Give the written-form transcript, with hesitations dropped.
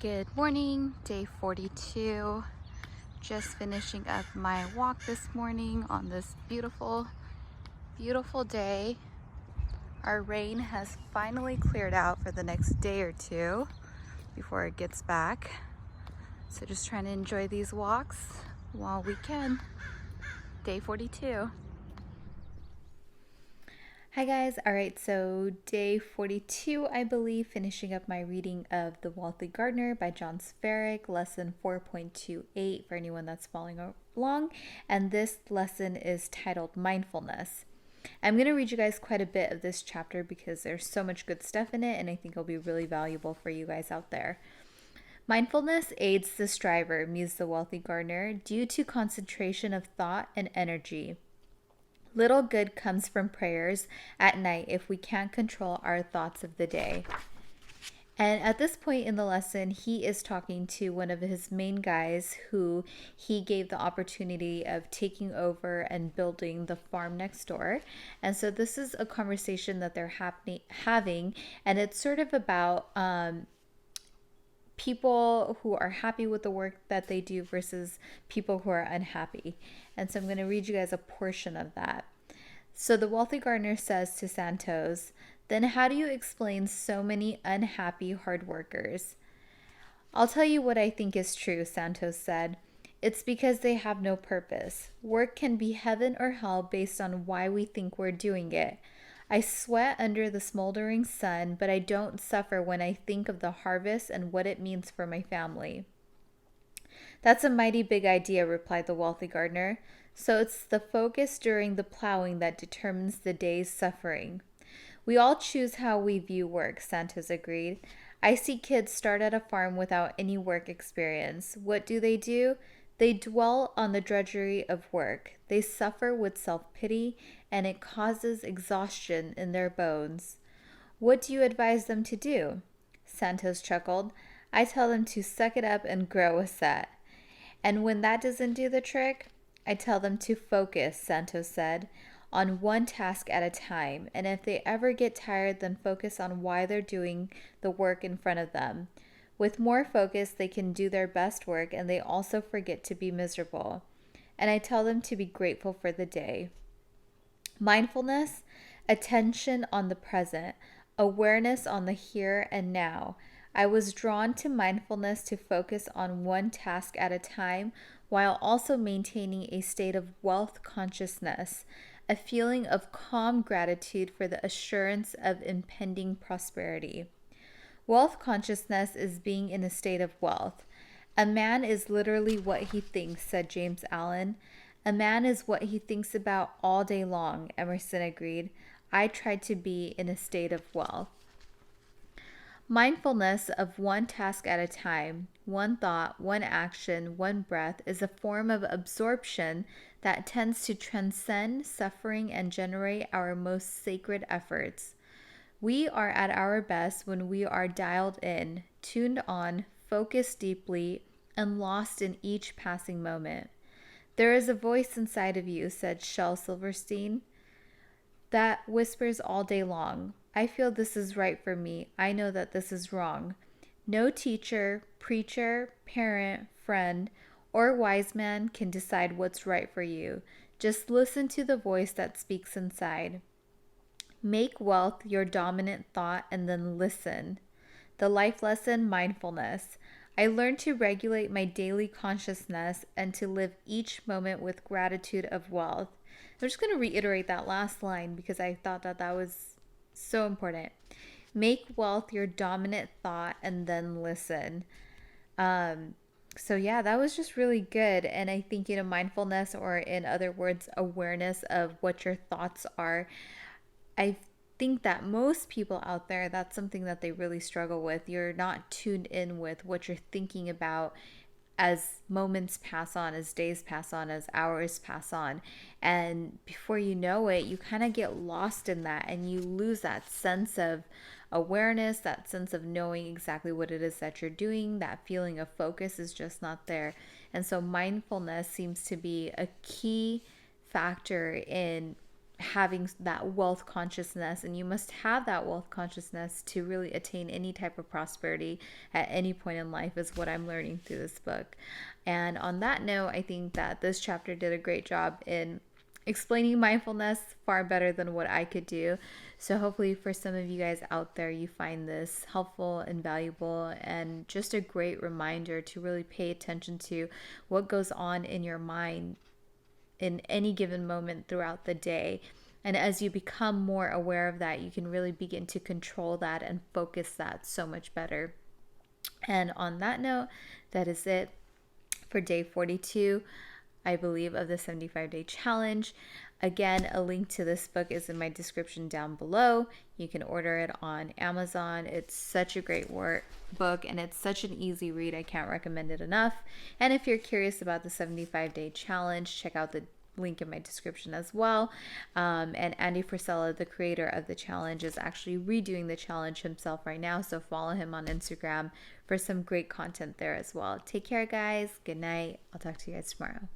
Good morning, day 42. Just finishing up my walk this morning on this beautiful, beautiful day. Our rain has finally cleared out for the next day or two before it gets back. So just trying to enjoy these walks while we can. Day 42. Hi guys, all right, so day 42, I believe, finishing up my reading of The Wealthy Gardener by John Sverrick, lesson 4.28 for anyone that's following along, and this lesson is titled Mindfulness. I'm going to read you guys quite a bit of this chapter because there's so much good stuff in it, and I think it'll be really valuable for you guys out there. Mindfulness aids the striver, mused the wealthy gardener, due to concentration of thought and energy. Little good comes from prayers at night if we can't control our thoughts of the day. And at this point in the lesson, he is talking to one of his main guys who he gave the opportunity of taking over and building the farm next door. And so this is a conversation that they're having, and it's sort of about people who are happy with the work that they do versus people who are unhappy. And so I'm going to read you guys a portion of that. So the wealthy gardener says to Santos, "Then how do you explain so many unhappy hard workers?" "I'll tell you what I think is true," Santos said. "It's because they have no purpose. Work can be heaven or hell based on why we think we're doing it. I sweat under the smoldering sun, but I don't suffer when I think of the harvest and what it means for my family." "That's a mighty big idea," replied the wealthy gardener. "So it's the focus during the plowing that determines the day's suffering." "We all choose how we view work," Santos agreed. "I see kids start at a farm without any work experience. What do? They dwell on the drudgery of work. They suffer with self-pity, and it causes exhaustion in their bones." "What do you advise them to do?" Santos chuckled. "I tell them to suck it up and grow a set." "And when that doesn't do the trick?" "I tell them to focus," Santos said, "on one task at a time. And if they ever get tired, then focus on why they're doing the work in front of them. With more focus, they can do their best work, and they also forget to be miserable. And I tell them to be grateful for the day." Mindfulness, attention on the present, awareness on the here and now. I was drawn to mindfulness to focus on one task at a time while also maintaining a state of wealth consciousness, a feeling of calm gratitude for the assurance of impending prosperity. Wealth consciousness is being in a state of wealth. "A man is literally what he thinks," said James Allen. "A man is what he thinks about all day long," Emerson agreed. "I try to be in a state of wealth." Mindfulness of one task at a time, one thought, one action, one breath is a form of absorption that tends to transcend suffering and generate our most sacred efforts. We are at our best when we are dialed in, tuned on, focused deeply, and lost in each passing moment. "There is a voice inside of you," said Shel Silverstein, "that whispers all day long. I feel this is right for me. I know that this is wrong. No teacher, preacher, parent, friend, or wise man can decide what's right for you. Just listen to the voice that speaks inside. Make wealth your dominant thought and then listen." The life lesson, mindfulness. I learned to regulate my daily consciousness and to live each moment with gratitude of wealth. I'm just going to reiterate that last line because I thought that was so important. Make wealth your dominant thought and then listen. So yeah, that was just really good. And I think, mindfulness, or in other words, awareness of what your thoughts are. I think that most people out there, that's something that they really struggle with. You're not tuned in with what you're thinking about as moments pass on, as days pass on, as hours pass on. And before you know it, you kind of get lost in that and you lose that sense of awareness, that sense of knowing exactly what it is that you're doing. That feeling of focus is just not there. And so mindfulness seems to be a key factor in having that wealth consciousness, and you must have that wealth consciousness to really attain any type of prosperity at any point in life, is what I'm learning through this book. And on that note, I think that this chapter did a great job in explaining mindfulness far better than what I could do. So hopefully for some of you guys out there, you find this helpful and valuable, and just a great reminder to really pay attention to what goes on in your mind in any given moment throughout the day. And as you become more aware of that, you can really begin to control that and focus that so much better. And on that note, that is it for day 42, I believe, of the 75-day challenge. Again, a link to this book is in my description down below. You can order it on Amazon. It's such a great book, and it's such an easy read. I can't recommend it enough. And if you're curious about the 75-day challenge, check out the link in my description as well. And Andy Frisella, the creator of the challenge, is actually redoing the challenge himself right now. So follow him on Instagram for some great content there as well. Take care, guys. Good night. I'll talk to you guys tomorrow.